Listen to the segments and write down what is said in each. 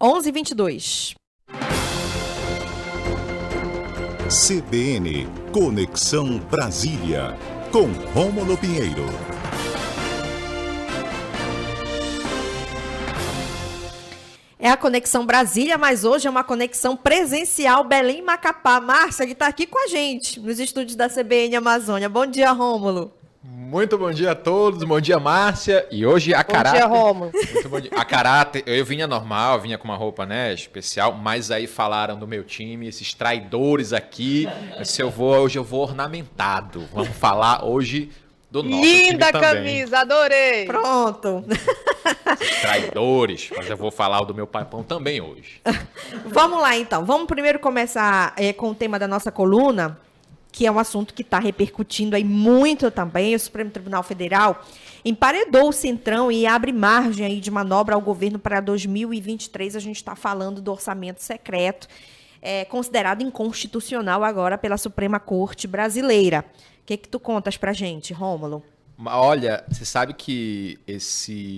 11h22. CBN Conexão Brasília, com Rômulo Pinheiro. É a Conexão Brasília, mas hoje é uma conexão presencial Belém-Macapá. Márcia, que está aqui com a gente, nos estúdios da CBN Amazônia. Bom dia, Rômulo. Muito bom dia a todos, bom dia, Márcia. E hoje a caráter... Bom dia, Rômulo. Muito bom dia. A caráter, eu vinha normal, vinha com uma roupa, né, especial, mas aí falaram do meu time, esses traidores aqui. Hoje eu vou ornamentado. Vamos falar hoje do nosso Linda time também. Camisa, adorei. Pronto. Traidores, mas eu vou falar do meu paipão também hoje. Vamos lá, então. Vamos primeiro começar com o tema da nossa coluna, que é um assunto que está repercutindo aí muito também. O Supremo Tribunal Federal emparedou o Centrão e abre margem aí de manobra ao governo para 2023. A gente está falando do orçamento secreto, considerado inconstitucional agora pela Suprema Corte Brasileira. O que tu contas pra gente, Rômulo? Olha, você sabe que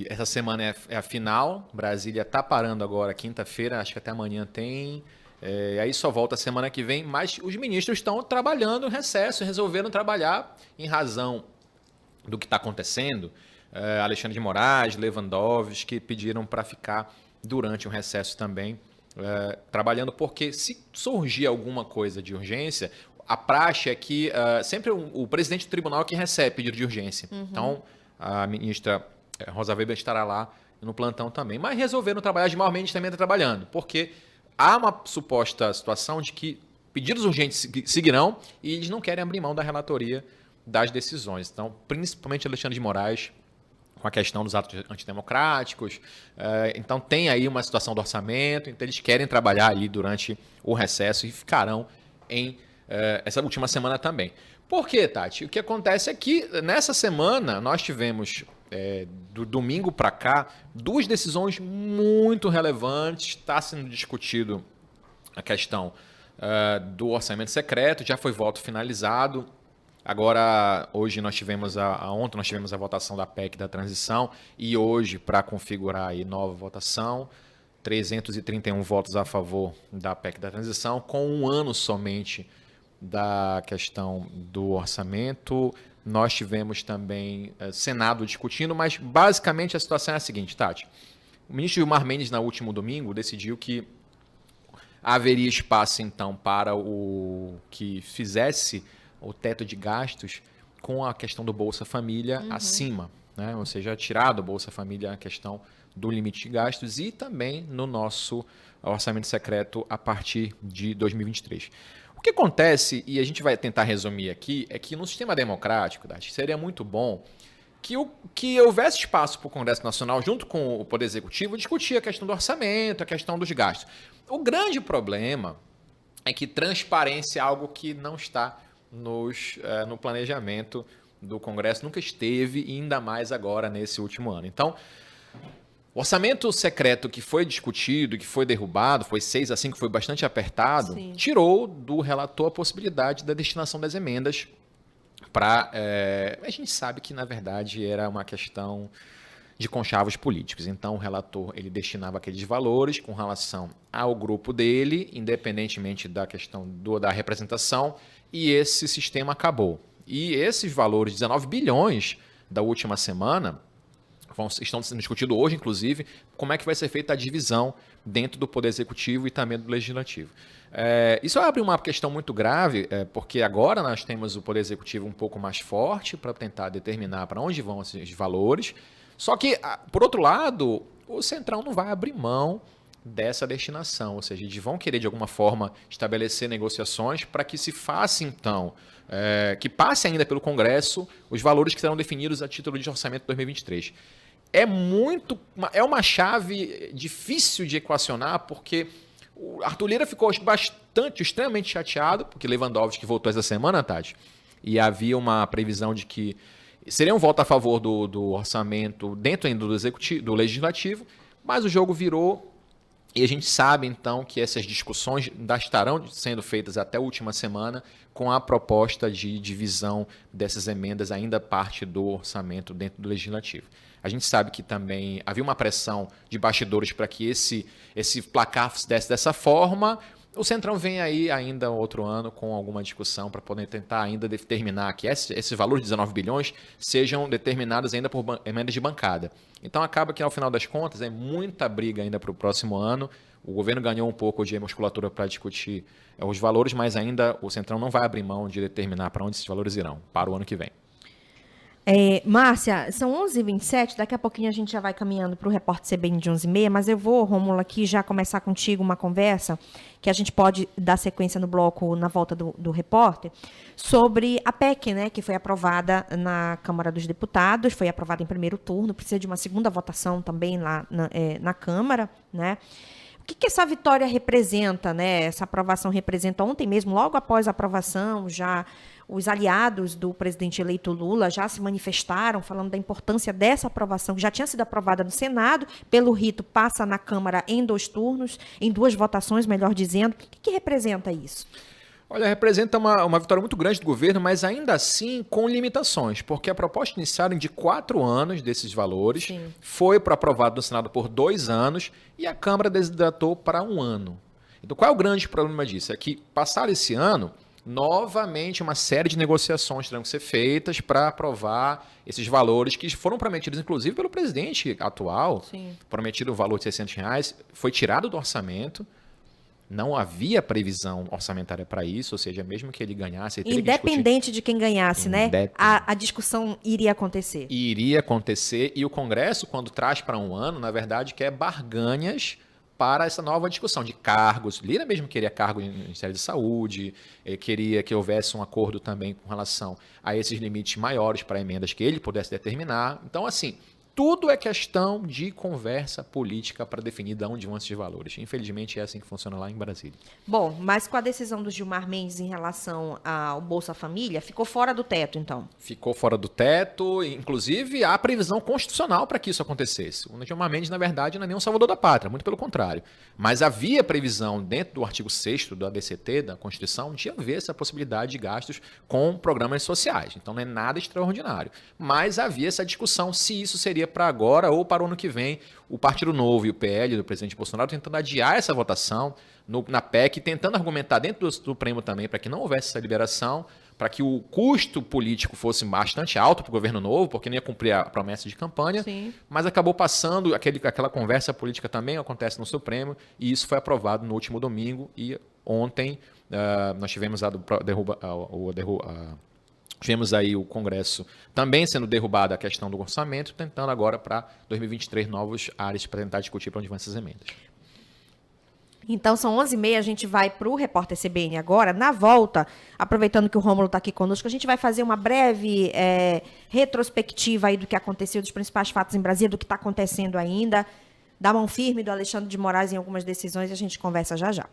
essa semana é a final. Brasília está parando agora, quinta-feira, acho que até amanhã tem... aí só volta a semana que vem, mas os ministros estão trabalhando em recesso, resolveram trabalhar em razão do que está acontecendo. Alexandre de Moraes, Lewandowski, que pediram para ficar durante o recesso também, trabalhando, porque se surgir alguma coisa de urgência, a praxe é que sempre o presidente do tribunal é que recebe pedido de urgência. Uhum. Então, a ministra Rosa Weber estará lá no plantão também. Mas resolveram trabalhar, Gilmar Mendes também está trabalhando, porque... há uma suposta situação de que pedidos urgentes seguirão e eles não querem abrir mão da relatoria das decisões. Então, principalmente Alexandre de Moraes, com a questão dos atos antidemocráticos. Então, tem aí uma situação do orçamento. Então, eles querem trabalhar ali durante o recesso e ficarão em essa última semana também. Por quê, Tati? O que acontece é que nessa semana nós tivemos... do domingo para cá, duas decisões muito relevantes. Está sendo discutido a questão do orçamento secreto, já foi voto finalizado. Agora, ontem nós tivemos a votação da PEC da transição e hoje, para configurar aí nova votação, 331 votos a favor da PEC da transição, com um ano somente da questão do orçamento. Nós tivemos também Senado discutindo, mas basicamente a situação é a seguinte, Tati. O ministro Gilmar Mendes, no último domingo, decidiu que haveria espaço, então, para o que fizesse o teto de gastos com a questão do Bolsa Família acima, né? Ou seja, tirar do Bolsa Família a questão do limite de gastos e também no nosso orçamento secreto a partir de 2023. O que acontece, e a gente vai tentar resumir aqui, é que no sistema democrático, seria muito bom que houvesse espaço para o Congresso Nacional, junto com o Poder Executivo, discutir a questão do orçamento, a questão dos gastos. O grande problema é que transparência é algo que não está no planejamento do Congresso, nunca esteve, e ainda mais agora nesse último ano. Então, o orçamento secreto que foi discutido, que foi derrubado, foi 6-5, que foi bastante apertado, sim, tirou do relator a possibilidade da destinação das emendas para... a gente sabe que, na verdade, era uma questão de conchavos políticos. Então, o relator ele destinava aqueles valores com relação ao grupo dele, independentemente da questão da representação, e esse sistema acabou. E esses valores, 19 bilhões da última semana... estão sendo discutidos hoje, inclusive, como é que vai ser feita a divisão dentro do Poder Executivo e também do Legislativo. Isso abre uma questão muito grave, porque agora nós temos o Poder Executivo um pouco mais forte para tentar determinar para onde vão esses valores. Só que, por outro lado, o Centrão não vai abrir mão dessa destinação, ou seja, eles vão querer, de alguma forma, estabelecer negociações para que se faça, então, que passe ainda pelo Congresso os valores que serão definidos a título de orçamento de 2023. É uma chave difícil de equacionar, porque o Arthur Lira ficou extremamente chateado, porque Lewandowski voltou essa semana, Tati, e havia uma previsão de que seria um voto a favor do orçamento dentro ainda do Legislativo, mas o jogo virou. E a gente sabe, então, que essas discussões ainda estarão sendo feitas até a última semana, com a proposta de divisão dessas emendas ainda parte do orçamento dentro do Legislativo. A gente sabe que também havia uma pressão de bastidores para que esse placar se desse dessa forma. O Centrão vem aí ainda outro ano com alguma discussão para poder tentar ainda determinar que esses valores de 19 bilhões sejam determinados ainda por emendas de bancada. Então acaba que, ao final das contas, é muita briga ainda para o próximo ano. O governo ganhou um pouco de musculatura para discutir os valores, mas ainda o Centrão não vai abrir mão de determinar para onde esses valores irão para o ano que vem. Márcia, são 11h27, daqui a pouquinho a gente já vai caminhando para o repórter CBN de 11h30, mas eu vou, Rômulo, aqui já começar contigo uma conversa, que a gente pode dar sequência no bloco na volta do repórter, sobre a PEC, né, que foi aprovada na Câmara dos Deputados, foi aprovada em primeiro turno, precisa de uma segunda votação também lá na Câmara, né? O que essa vitória representa, né? Essa aprovação representa ontem mesmo, logo após a aprovação, já os aliados do presidente eleito Lula já se manifestaram falando da importância dessa aprovação, que já tinha sido aprovada no Senado, pelo rito passa na Câmara em 2 turnos, em 2 votações, melhor dizendo. O que representa isso? Olha, representa uma vitória muito grande do governo, mas ainda assim com limitações, porque a proposta inicial de 4 anos desses valores foi para aprovado no Senado por 2 anos e a Câmara desidratou para 1 ano. Então, qual é o grande problema disso? É que, passado esse ano, novamente uma série de negociações terão que ser feitas para aprovar esses valores que foram prometidos, inclusive, pelo presidente atual. Sim. Prometido o valor de R$600, foi tirado do orçamento. Não havia previsão orçamentária para isso, ou seja, mesmo que ele ganhasse... Ele Independente de quem ganhasse, né? A discussão iria acontecer. Iria acontecer, e o Congresso, quando traz para 1 ano, na verdade, quer barganhas para essa nova discussão de cargos. Lira mesmo queria cargo no Ministério da Saúde, queria que houvesse um acordo também com relação a esses limites maiores para emendas que ele pudesse determinar. Então, assim... Tudo é questão de conversa política para definir de onde vão esses valores. Infelizmente, é assim que funciona lá em Brasília. Bom, mas com a decisão do Gilmar Mendes em relação ao Bolsa Família, ficou fora do teto, então? Ficou fora do teto, inclusive há previsão constitucional para que isso acontecesse. O Gilmar Mendes, na verdade, não é nem um salvador da pátria, muito pelo contrário. Mas havia previsão dentro do artigo 6º do ADCT, da Constituição, de haver essa possibilidade de gastos com programas sociais. Então, não é nada extraordinário. Mas havia essa discussão se isso seria para agora ou para o ano que vem. O Partido Novo e o PL do presidente Bolsonaro tentando adiar essa votação na PEC, tentando argumentar dentro do Supremo também para que não houvesse essa liberação, para que o custo político fosse bastante alto para o governo novo, porque não ia cumprir a promessa de campanha. Sim. Mas acabou passando, aquela conversa política também acontece no Supremo, e isso foi aprovado no último domingo, e ontem nós tivemos tivemos aí o Congresso também sendo derrubado a questão do orçamento, tentando agora para 2023 novos áreas para tentar discutir para onde vão essas emendas. Então, são 11h30, a gente vai para o Repórter CBN agora. Na volta, aproveitando que o Rômulo está aqui conosco, a gente vai fazer uma breve retrospectiva aí do que aconteceu, dos principais fatos em Brasília, do que está acontecendo ainda, da mão firme do Alexandre de Moraes em algumas decisões, e a gente conversa já já.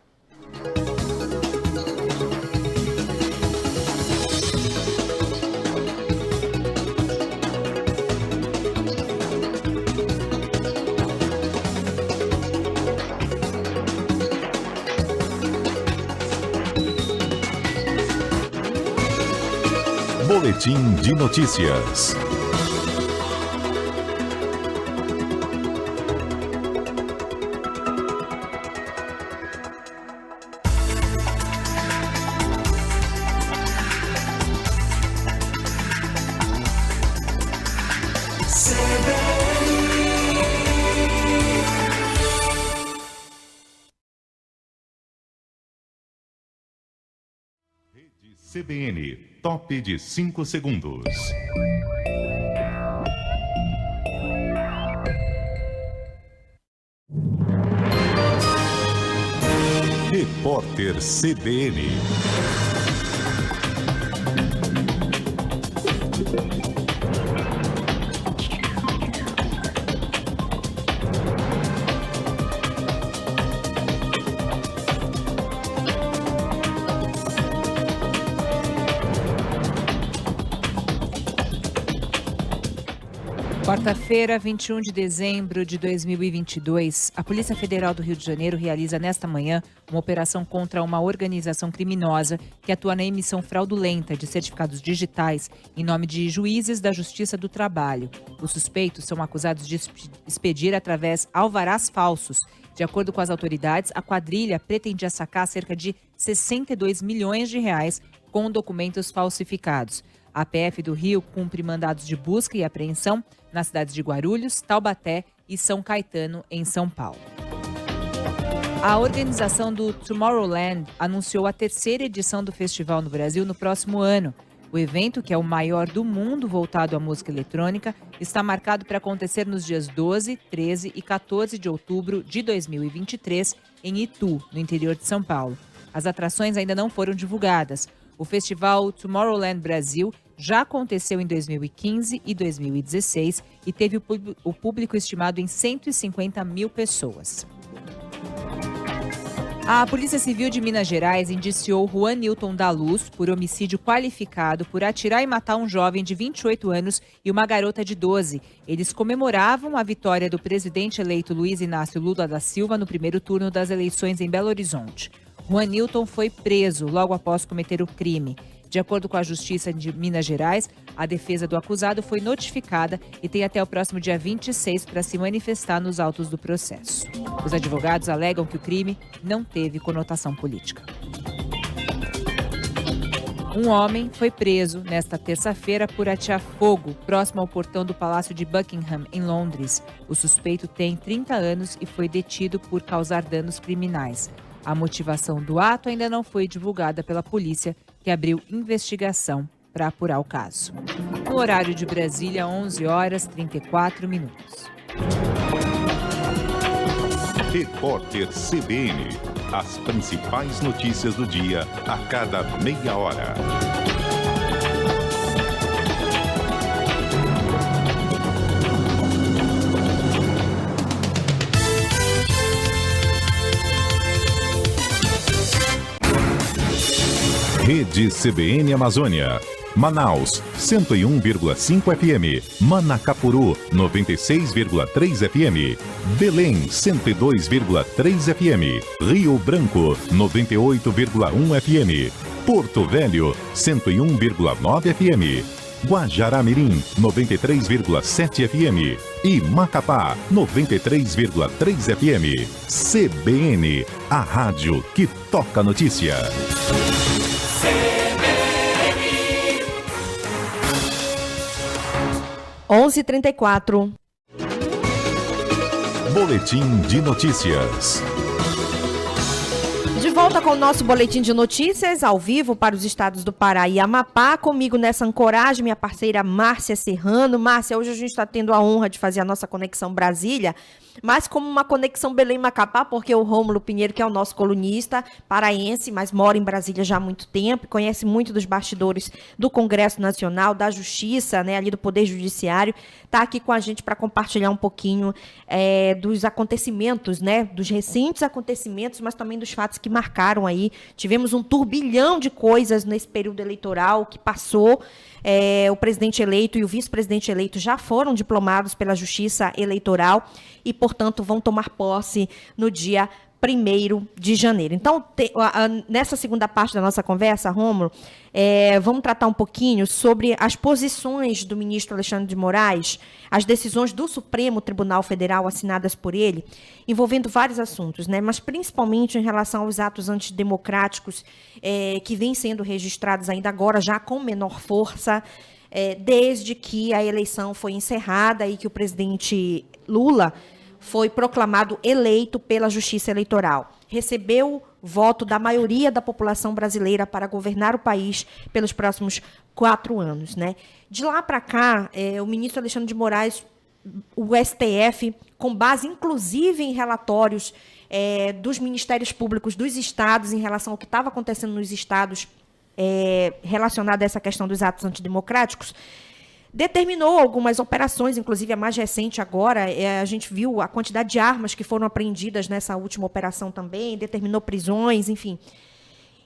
Boletim de notícias. CBN, top de 5 segundos. Repórter CBN. Quarta-feira, 21 de dezembro de 2022, a Polícia Federal do Rio de Janeiro realiza nesta manhã uma operação contra uma organização criminosa que atua na emissão fraudulenta de certificados digitais em nome de juízes da Justiça do Trabalho. Os suspeitos são acusados de expedir através alvarás falsos. De acordo com as autoridades, a quadrilha pretendia sacar cerca de 62 milhões de reais com documentos falsificados. A PF do Rio cumpre mandados de busca e apreensão nas cidades de Guarulhos, Taubaté e São Caetano, em São Paulo. A organização do Tomorrowland anunciou a terceira edição do festival no Brasil no próximo ano. O evento, que é o maior do mundo voltado à música eletrônica, está marcado para acontecer nos dias 12, 13 e 14 de outubro de 2023, em Itu, no interior de São Paulo. As atrações ainda não foram divulgadas. O festival Tomorrowland Brasil já aconteceu em 2015 e 2016 e teve o público estimado em 150 mil pessoas. A Polícia Civil de Minas Gerais indiciou Juan Nilton da Luz por homicídio qualificado por atirar e matar um jovem de 28 anos e uma garota de 12. Eles comemoravam a vitória do presidente eleito Luiz Inácio Lula da Silva no primeiro turno das eleições em Belo Horizonte. Juan Nilton foi preso logo após cometer o crime. De acordo com a Justiça de Minas Gerais, a defesa do acusado foi notificada e tem até o próximo dia 26 para se manifestar nos autos do processo. Os advogados alegam que o crime não teve conotação política. Um homem foi preso nesta terça-feira por atear fogo próximo ao portão do Palácio de Buckingham, em Londres. O suspeito tem 30 anos e foi detido por causar danos criminais. A motivação do ato ainda não foi divulgada pela polícia, que abriu investigação para apurar o caso. No horário de Brasília, 11 horas 34 minutos. Repórter CBN. As principais notícias do dia a cada meia hora. Rede CBN Amazônia. Manaus, 101,5 FM. Manacapuru, 96,3 FM. Belém, 102,3 FM. Rio Branco, 98,1 FM. Porto Velho, 101,9 FM. Guajará-Mirim, 93,7 FM. E Macapá, 93,3 FM. CBN, a rádio que toca notícia. 11h34. Boletim de notícias. De volta com o nosso boletim de notícias, ao vivo para os estados do Pará e Amapá. Comigo nessa ancoragem, minha parceira Márcia Serrano. Márcia, hoje a gente está tendo a honra de fazer a nossa conexão Brasília, mas como uma conexão Belém-Macapá, porque o Rômulo Pinheiro, que é o nosso colunista paraense, mas mora em Brasília já há muito tempo, conhece muito dos bastidores do Congresso Nacional, da Justiça, né, ali do Poder Judiciário, está aqui com a gente para compartilhar um pouquinho dos acontecimentos, né, dos recentes acontecimentos, mas também dos fatos que marcaram aí. Tivemos um turbilhão de coisas nesse período eleitoral que passou. O presidente eleito e o vice-presidente eleito já foram diplomados pela Justiça Eleitoral e, portanto, vão tomar posse no dia 1º de janeiro. Então, nessa segunda parte da nossa conversa, Rômulo, vamos tratar um pouquinho sobre as posições do ministro Alexandre de Moraes, as decisões do Supremo Tribunal Federal assinadas por ele, envolvendo vários assuntos, né? Mas principalmente em relação aos atos antidemocráticos que vêm sendo registrados ainda agora, já com menor força, desde que a eleição foi encerrada e que o presidente Lula foi proclamado eleito pela Justiça Eleitoral. Recebeu voto da maioria da população brasileira para governar o país pelos próximos 4 anos, né? De lá para cá, o ministro Alexandre de Moraes, o STF, com base inclusive em relatórios dos ministérios públicos dos estados em relação ao que estava acontecendo nos estados relacionado a essa questão dos atos antidemocráticos, determinou algumas operações, inclusive a mais recente agora, a gente viu a quantidade de armas que foram apreendidas nessa última operação também, determinou prisões, enfim.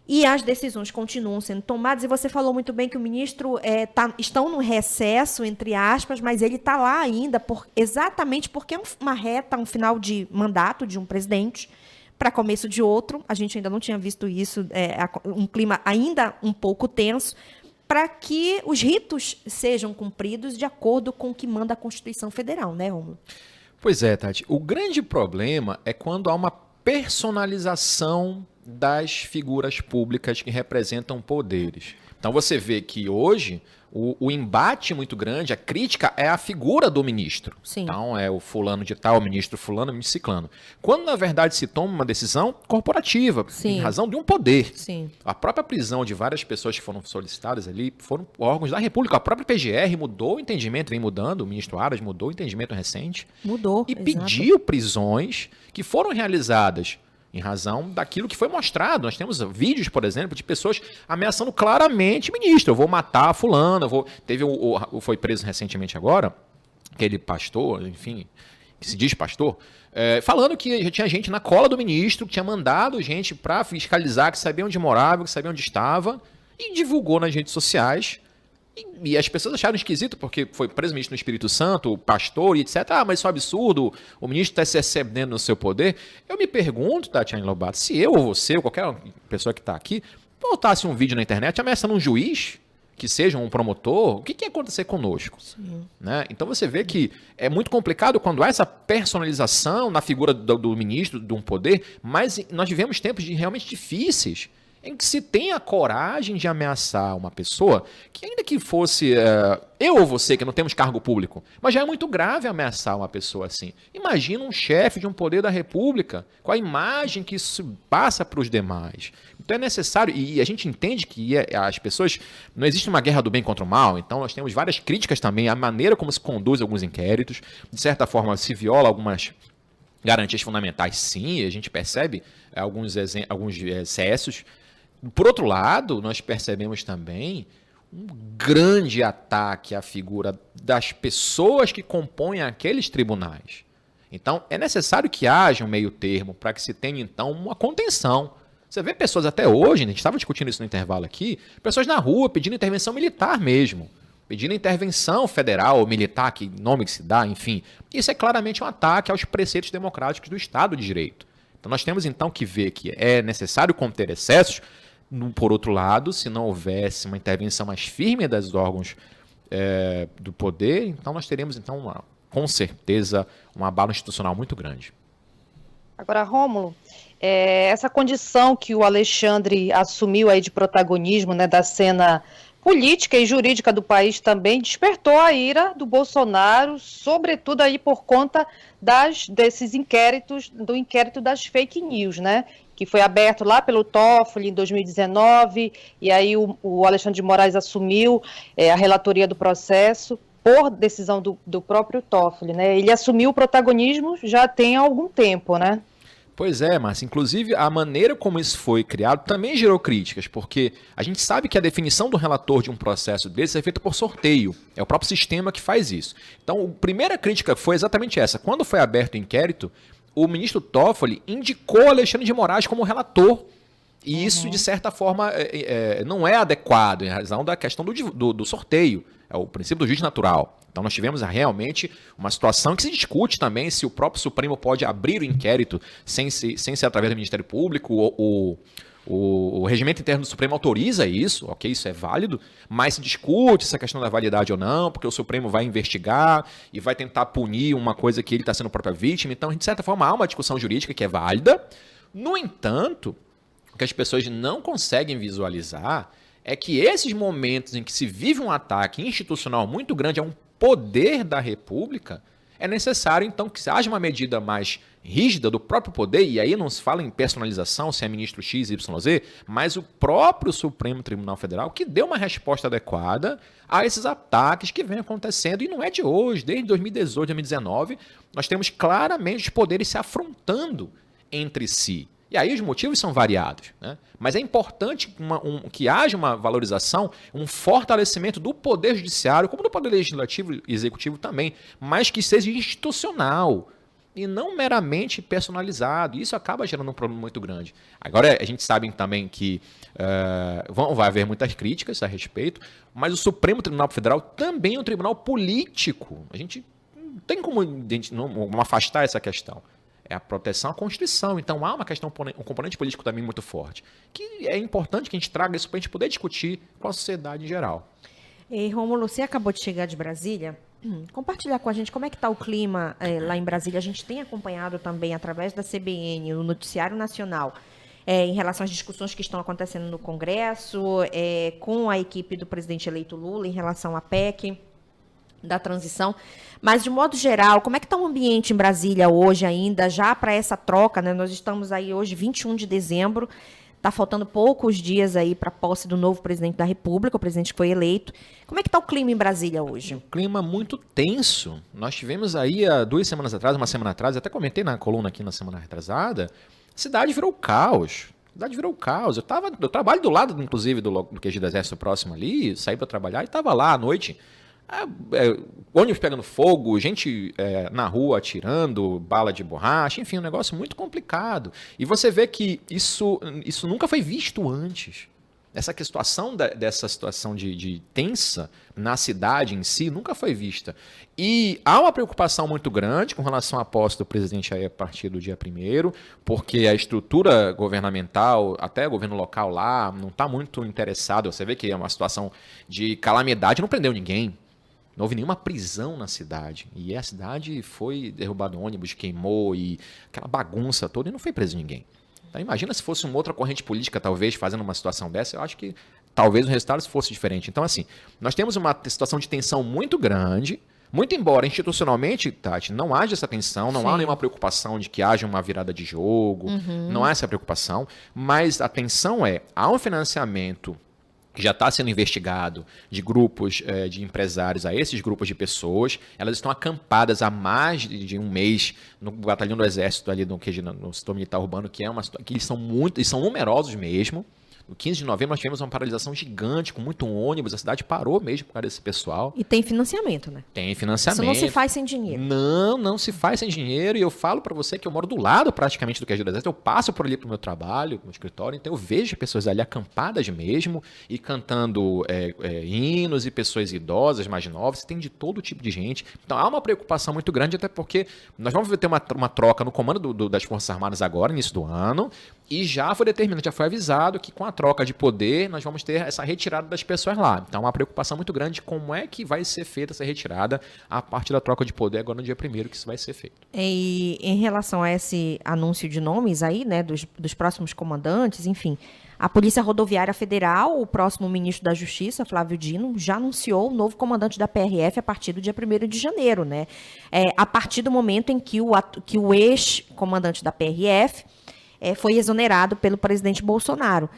E as decisões continuam sendo tomadas. E você falou muito bem que o ministro estão no recesso, entre aspas, mas ele está lá ainda exatamente porque é uma reta, um final de mandato de um presidente para começo de outro. A gente ainda não tinha visto isso, um clima ainda um pouco tenso, para que os ritos sejam cumpridos de acordo com o que manda a Constituição Federal, né, Rômulo? Pois é, Tati. O grande problema é quando há uma personalização das figuras públicas que representam poderes. Então você vê que hoje o embate muito grande, a crítica é a figura do ministro. Sim. Então é o fulano de tal, o ministro fulano, o ministro ciclano. Quando na verdade se toma uma decisão corporativa, Sim. em razão de um poder. Sim. A própria prisão de várias pessoas que foram solicitadas ali foram órgãos da República. A própria PGR mudou o entendimento, vem mudando, o ministro Aras mudou o entendimento recente. Mudou, E exato. pediu prisões que foram realizadas em razão daquilo que foi mostrado. Nós temos vídeos, por exemplo, de pessoas ameaçando claramente o ministro. Eu vou matar fulano, foi preso recentemente agora, aquele pastor, enfim, que se diz pastor, falando que tinha gente na cola do ministro, que tinha mandado gente para fiscalizar, que sabia onde morava, que sabia onde estava, e divulgou nas redes sociais. E as pessoas acharam esquisito, porque foi preso o ministro no Espírito Santo, o pastor e etc. Mas isso é um absurdo, o ministro está se excedendo no seu poder. Eu me pergunto, Tatiana Lobato, se eu ou você, ou qualquer pessoa que está aqui, botasse um vídeo na internet ameaçando um juiz, que seja um promotor, o que ia acontecer conosco? Né? Então você vê que é muito complicado quando há essa personalização na figura do ministro, de um poder, mas nós vivemos tempos realmente difíceis, em que se tem a coragem de ameaçar uma pessoa, que ainda que fosse eu ou você, que não temos cargo público, mas já é muito grave ameaçar uma pessoa assim. Imagina um chefe de um poder da República, com a imagem que isso passa para os demais. Então é necessário, e a gente entende que as pessoas, não existe uma guerra do bem contra o mal, então nós temos várias críticas também à maneira como se conduz alguns inquéritos, de certa forma se viola algumas garantias fundamentais, sim, a gente percebe alguns excessos. Por outro lado, nós percebemos também um grande ataque à figura das pessoas que compõem aqueles tribunais. Então, é necessário que haja um meio termo para que se tenha, então, uma contenção. Você vê pessoas até hoje, a gente estava discutindo isso no intervalo aqui, pessoas na rua pedindo intervenção militar mesmo, pedindo intervenção federal ou militar, que nome que se dá, enfim. Isso é claramente um ataque aos preceitos democráticos do Estado de Direito. Então, nós temos, então, que ver que é necessário conter excessos. Por outro lado, se não houvesse uma intervenção mais firme dos órgãos do poder, então nós teremos, então, com certeza, um abalo institucional muito grande. Agora, Rômulo, essa condição que o Alexandre assumiu aí de protagonismo, né, da cena política e jurídica do país também despertou a ira do Bolsonaro, sobretudo aí por conta desses inquéritos, do inquérito das fake news, né? Que foi aberto lá pelo Toffoli em 2019, e aí o Alexandre de Moraes assumiu a relatoria do processo por decisão do próprio Toffoli, né? Ele assumiu o protagonismo já tem algum tempo, né? Pois é, Márcia. Inclusive, a maneira como isso foi criado também gerou críticas, porque a gente sabe que a definição do relator de um processo desse é feita por sorteio. É o próprio sistema que faz isso. Então, a primeira crítica foi exatamente essa. Quando foi aberto o inquérito, o ministro Toffoli indicou Alexandre de Moraes como relator. E isso, de certa forma, não é adequado em razão da questão do sorteio. É o princípio do juiz natural. Então nós tivemos realmente uma situação que se discute também se o próprio Supremo pode abrir o inquérito sem ser através do Ministério Público. O regimento interno do Supremo autoriza isso, ok, isso é válido, mas se discute essa questão da validade ou não, porque o Supremo vai investigar e vai tentar punir uma coisa que ele está sendo a própria vítima. Então, de certa forma, há uma discussão jurídica que é válida. No entanto, o que as pessoas não conseguem visualizar é que esses momentos em que se vive um ataque institucional muito grande a um poder da República, é necessário, então, que haja uma medida mais rígida do próprio poder, e aí não se fala em personalização, se é ministro X, Y, Z, mas o próprio Supremo Tribunal Federal que deu uma resposta adequada a esses ataques que vem acontecendo, e não é de hoje, desde 2018, 2019, nós temos claramente os poderes se afrontando entre si. E aí os motivos são variados, né? Mas é importante que haja uma valorização, um fortalecimento do poder judiciário, como do poder legislativo e executivo também, mas que seja institucional. e não meramente personalizado. Isso acaba gerando um problema muito grande. Agora, a gente sabe também que vai haver muitas críticas a respeito, mas o Supremo Tribunal Federal também é um tribunal político. A gente não tem como não afastar essa questão. É a proteção à Constituição. Então, há uma questão, um componente político também muito forte, que é importante que a gente traga isso para a gente poder discutir com a sociedade em geral. E, Rômulo, você acabou de chegar de Brasília. Compartilhar com a gente como é que está o clima lá em Brasília. A gente tem acompanhado também, através da CBN, o Noticiário Nacional, em relação às discussões que estão acontecendo no Congresso, com a equipe do presidente eleito Lula, em relação à PEC da transição. Mas, de modo geral, como é que está o ambiente em Brasília hoje ainda, já para essa troca, né? Nós estamos aí hoje, 21 de dezembro, está faltando poucos dias aí para a posse do novo presidente da República, o presidente que foi eleito. Como é que está o clima em Brasília hoje? Um clima muito tenso. Nós tivemos aí, há 2 semanas atrás, uma semana atrás, até comentei na coluna aqui na semana retrasada, a cidade virou caos. Eu trabalho do lado, inclusive, do QG do Exército próximo ali, saí para trabalhar e estava lá à noite. Ônibus pegando fogo, gente na rua atirando, bala de borracha, enfim, um negócio muito complicado. E você vê que isso nunca foi visto antes. Dessa situação de tensa na cidade em si nunca foi vista. E há uma preocupação muito grande com relação à posse do presidente aí a partir do dia 1º, porque a estrutura governamental, até o governo local lá, não está muito interessado. Você vê que é uma situação de calamidade, não prendeu ninguém. Não houve nenhuma prisão na cidade. E a cidade foi derrubado ônibus, queimou, e aquela bagunça toda, e não foi preso ninguém. Então, imagina se fosse uma outra corrente política, talvez, fazendo uma situação dessa, eu acho que talvez o resultado fosse diferente. Então, assim, nós temos uma situação de tensão muito grande, muito embora institucionalmente, Tati, não haja essa tensão, não há nenhuma preocupação de que haja uma virada de jogo, não há essa preocupação, mas a tensão há um financiamento que já está sendo investigado de grupos de empresários a esses grupos de pessoas. Elas estão acampadas há mais de um mês no batalhão do Exército, ali no setor militar urbano, que eles são numerosos mesmo. No 15 de novembro nós tivemos uma paralisação gigante, com muito ônibus, a cidade parou mesmo por causa desse pessoal. E tem financiamento, né? Tem financiamento. Isso não se faz sem dinheiro. Não se faz sem dinheiro, e eu falo para você que eu moro do lado praticamente do QG do Exército, eu passo por ali pro meu trabalho, no escritório, então eu vejo pessoas ali acampadas mesmo, e cantando hinos, e pessoas idosas, mais novas, tem de todo tipo de gente. Então há uma preocupação muito grande, até porque nós vamos ter uma troca no comando das Forças Armadas agora, início do ano, e já foi determinado, já foi avisado que com a troca de poder nós vamos ter essa retirada das pessoas lá. Então, uma preocupação muito grande de como é que vai ser feita essa retirada a partir da troca de poder agora no dia 1º que isso vai ser feito. E em relação a esse anúncio de nomes aí, né, dos próximos comandantes, enfim, a Polícia Rodoviária Federal, o próximo ministro da Justiça, Flávio Dino, já anunciou o novo comandante da PRF a partir do dia 1º de janeiro, né? A partir do momento em que o ex-comandante da PRF foi exonerado pelo presidente Bolsonaro.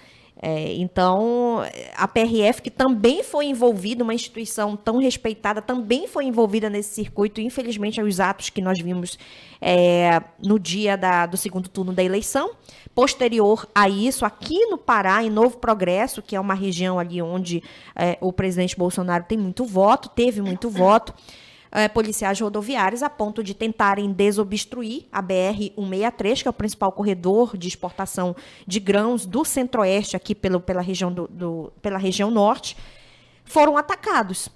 Então, a PRF, que também foi envolvida, uma instituição tão respeitada, também foi envolvida nesse circuito. Infelizmente, os atos que nós vimos no dia do segundo turno da eleição. Posterior a isso, aqui no Pará, em Novo Progresso, que é uma região ali onde o presidente Bolsonaro teve muito voto, policiais rodoviários a ponto de tentarem desobstruir a BR-163, que é o principal corredor de exportação de grãos do centro-oeste, aqui pela região norte, foram atacados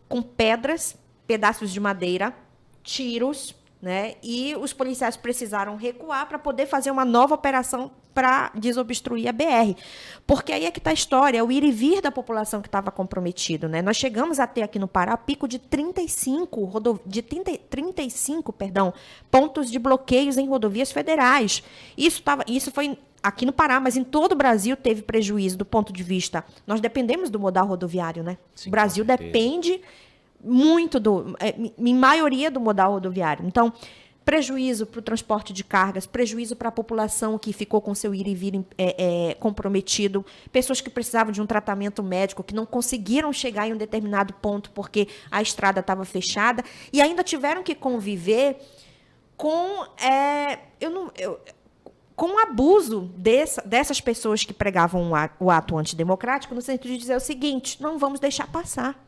com pedras, pedaços de madeira, tiros, né? E os policiais precisaram recuar para poder fazer uma nova operação para desobstruir a BR. Porque aí é que está a história, é o ir e vir da população que estava comprometido, né? Nós chegamos a ter aqui no Pará pico de 35 pontos de bloqueios em rodovias federais. Isso foi aqui no Pará, mas em todo o Brasil teve prejuízo do ponto de vista... Nós dependemos do modal rodoviário, né? Sim, o Brasil depende muito em maioria do modal rodoviário. Então, prejuízo para o transporte de cargas, prejuízo para a população que ficou com seu ir e vir comprometido, pessoas que precisavam de um tratamento médico, que não conseguiram chegar em um determinado ponto porque a estrada estava fechada, e ainda tiveram que conviver com o abuso dessas pessoas que pregavam o ato antidemocrático, no sentido de dizer o seguinte: não vamos deixar passar.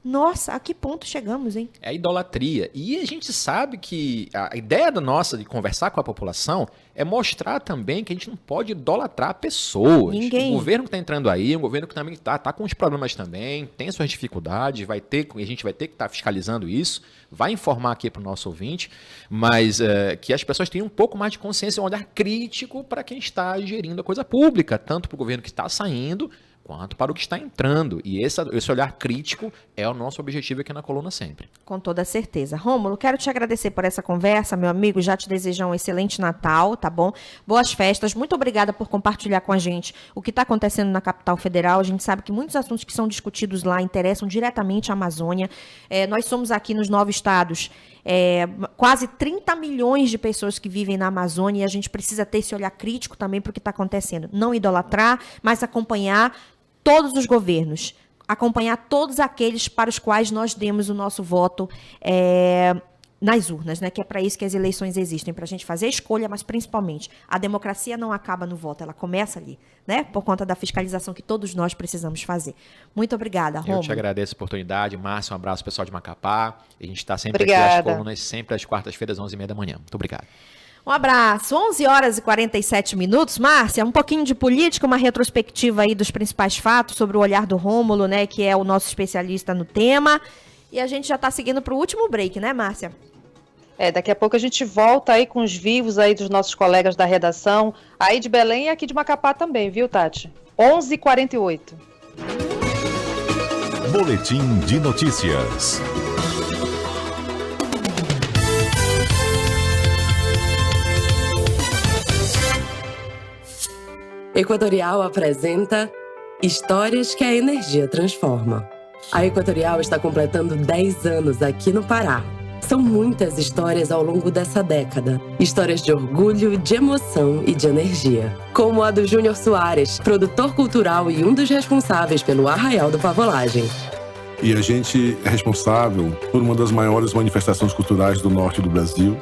Nossa, a que ponto chegamos, hein? É idolatria. E a gente sabe que a ideia nossa de conversar com a população é mostrar também que a gente não pode idolatrar pessoas. Ninguém. O governo que está entrando aí, um governo que também tá com os problemas também, tem suas dificuldades, a gente vai ter que estar fiscalizando isso, vai informar aqui para o nosso ouvinte, mas que as pessoas tenham um pouco mais de consciência, um olhar crítico para quem está gerindo a coisa pública, tanto para o governo que está saindo, quanto para o que está entrando. E esse olhar crítico é o nosso objetivo aqui na Coluna Sempre. Com toda certeza. Rômulo, quero te agradecer por essa conversa, meu amigo. Já te desejar um excelente Natal, tá bom? Boas festas. Muito obrigada por compartilhar com a gente o que está acontecendo na capital federal. A gente sabe que muitos assuntos que são discutidos lá interessam diretamente a Amazônia. Nós somos aqui nos 9 estados, quase 30 milhões de pessoas que vivem na Amazônia, e a gente precisa ter esse olhar crítico também para o que está acontecendo. Não idolatrar, mas acompanhar todos os governos, acompanhar todos aqueles para os quais nós demos o nosso voto nas urnas, né? Que é para isso que as eleições existem, para a gente fazer a escolha, mas principalmente a democracia não acaba no voto, ela começa ali, né? Por conta da fiscalização que todos nós precisamos fazer. Muito obrigada, Rômulo. Eu te agradeço a oportunidade, Márcia, um abraço pessoal de Macapá. A gente está sempre Obrigada. aqui às colunas, sempre às quartas-feiras, 11h30 da manhã. Muito obrigado. Um abraço. 11h47. Márcia, um pouquinho de política, uma retrospectiva aí dos principais fatos sobre o olhar do Rômulo, né, que é o nosso especialista no tema. E a gente já está seguindo para o último break, né, Márcia? Daqui a pouco a gente volta aí com os vivos aí dos nossos colegas da redação, aí de Belém e aqui de Macapá também, viu, Tati? 11h48. Boletim de notícias. Equatorial apresenta Histórias que a Energia Transforma. A Equatorial está completando 10 anos aqui no Pará. São muitas histórias ao longo dessa década. Histórias de orgulho, de emoção e de energia. Como a do Júnior Soares, produtor cultural e um dos responsáveis pelo Arraial do Pavolagem. E a gente é responsável por uma das maiores manifestações culturais do norte do Brasil.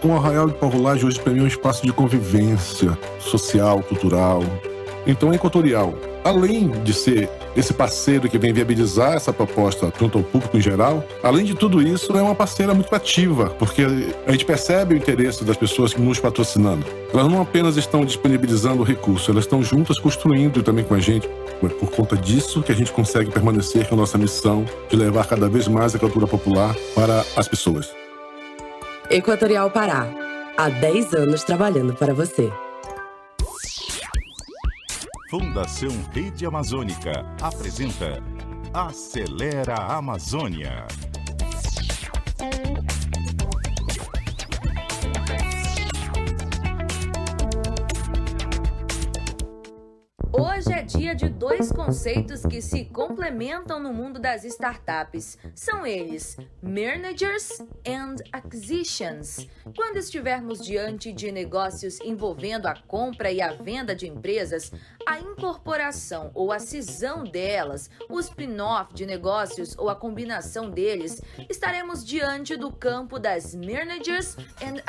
O Arraial do Pavolagem hoje para mim é um espaço de convivência social, cultural. Então a Equatorial, além de ser esse parceiro que vem viabilizar essa proposta junto ao público em geral, além de tudo isso, é uma parceira muito ativa, porque a gente percebe o interesse das pessoas nos patrocinando. Elas não apenas estão disponibilizando o recurso, elas estão juntas construindo também com a gente. É por conta disso que a gente consegue permanecer com a nossa missão de levar cada vez mais a cultura popular para as pessoas. Equatorial Pará, há 10 anos trabalhando para você. Fundação Rede Amazônica apresenta Acelera Amazônia. Hoje é dia de 2 conceitos que se complementam no mundo das startups. São eles, Mergers and Acquisitions. Quando estivermos diante de negócios envolvendo a compra e a venda de empresas, a incorporação ou a cisão delas, o spin-off de negócios ou a combinação deles, estaremos diante do campo das Mergers and